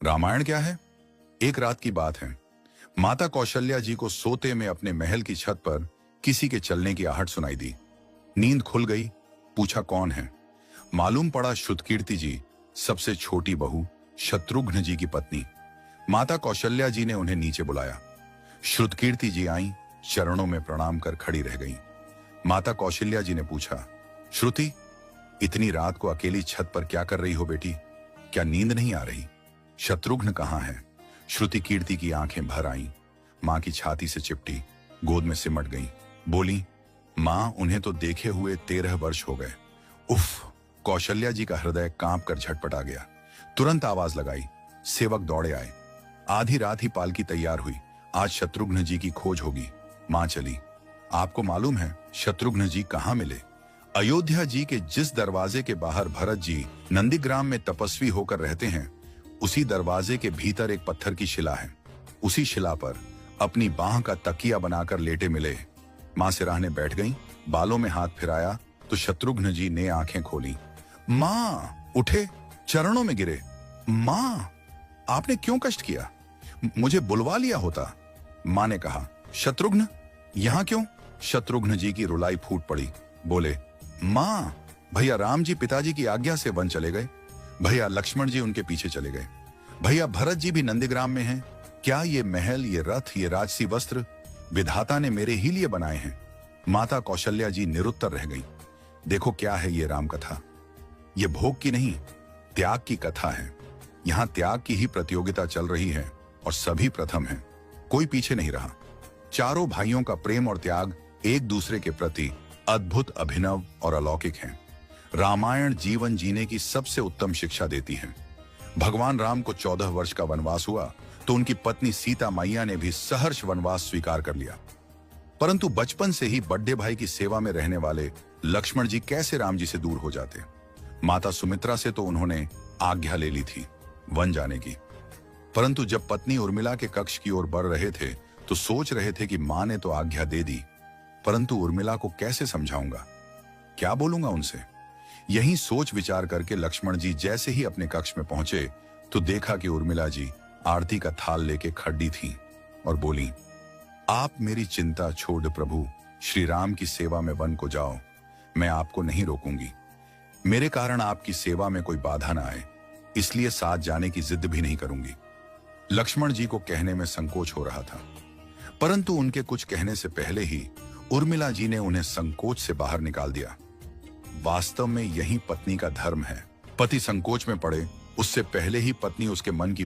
रामायण क्या है? एक रात की बात है। माता कौशल्या जी को सोते में अपने महल की छत पर किसी के चलने की आहट सुनाई दी। नींद खुल गई। पूछा कौन है? मालूम पड़ा श्रुतकीर्ति जी, सबसे छोटी बहू, शत्रुघ्न जी की पत्नी। माता कौशल्या जी ने उन्हें नीचे बुलाया। श्रुतकीर्ति जी आई, चरणों में प्रणाम कर खड़ी रह गईं। माता कौशल्या जी ने पूछा, श्रुति, इतनी रात को अकेली छत पर क्या कर रही हो बेटी? क्या नींद नहीं आ रही? शत्रुघ्न कहाँ है? श्रुति कीर्ति की आंखें भर आईं, मां की छाती से चिपटी, गोद में सिमट गईं। बोली, मां, उन्हें तो देखे हुए 13 वर्ष हो गए। उफ! कौशल्या जी का हृदय कांप कर झटपटा गया। तुरंत आवाज लगाई। सेवक दौड़े आए। आधी रात ही पालकी तैयार हुई। आज शत्रुघ्न जी की खोज होगी। मां चली। आपको मालूम है शत्रुघ्न जी कहाँ मिले? अयोध्या जी के जिस दरवाजे के बाहर भरत जी नंदीग्राम में तपस्वी होकर रहते हैं, उसी दरवाजे के भीतर एक पत्थर की शिला है। उसी शिला पर अपनी बाह का तकिया बनाकर लेटे मिले। मां सिराहने बैठ गईं, बालों में हाथ फिराया तो शत्रुघ्न जी ने आंखें खोली। मां! उठे, चरणों में गिरे। मां, आपने क्यों कष्ट किया? मुझे बुलवा लिया होता। मां ने कहा, शत्रुघ्न यहां क्यों? शत्रुघ्न जी की रुलाई फूट पड़ी। बोले, मां, भैया राम जी पिताजी की आज्ञा से वन चले गए। भैया लक्ष्मण जी उनके पीछे चले गए। भैया भरत जी भी नंदीग्राम में हैं। क्या ये महल, ये रथ, ये राजसी वस्त्र विधाता ने मेरे ही लिए बनाए हैं? माता कौशल्या जी निरुत्तर रह गई। देखो क्या है ये राम कथा। ये भोग की नहीं, त्याग की कथा है। यहाँ त्याग की ही प्रतियोगिता चल रही है और सभी प्रथम हैं। कोई पीछे नहीं रहा। चारों भाइयों का प्रेम और त्याग एक दूसरे के प्रति अद्भुत, अभिनव और अलौकिक है। रामायण जीवन जीने की सबसे उत्तम शिक्षा देती है। भगवान राम को 14 वर्ष का वनवास हुआ तो उनकी पत्नी सीता मैया ने भी सहर्ष वनवास स्वीकार कर लिया। परंतु बचपन से ही बड़े भाई की सेवा में रहने वाले लक्ष्मण जी कैसे राम जी से दूर हो जाते? माता सुमित्रा से तो उन्होंने आज्ञा ले ली थी वन जाने की, परंतु जब पत्नी उर्मिला के कक्ष की ओर बढ़ रहे थे तो सोच रहे थे कि मां ने तो आज्ञा दे दी, परंतु उर्मिला को कैसे समझाऊंगा, क्या बोलूंगा उनसे? यही सोच विचार करके लक्ष्मण जी जैसे ही अपने कक्ष में पहुंचे तो देखा कि उर्मिला जी आरती का थाल लेके खड़ी थी और बोली, आप मेरी चिंता छोड़ प्रभु श्री राम की सेवा में वन को जाओ। मैं आपको नहीं रोकूंगी। मेरे कारण आपकी सेवा में कोई बाधा ना आए, इसलिए साथ जाने की जिद भी नहीं करूंगी। लक्ष्मण जी को कहने में संकोच हो रहा था, परंतु उनके कुछ कहने से पहले ही उर्मिला जी ने उन्हें संकोच से बाहर निकाल दिया। वास्तव में यही पत्नी का धर्म है। पति संकोच में पड़े उससे पहले ही पत्नी उसके मन की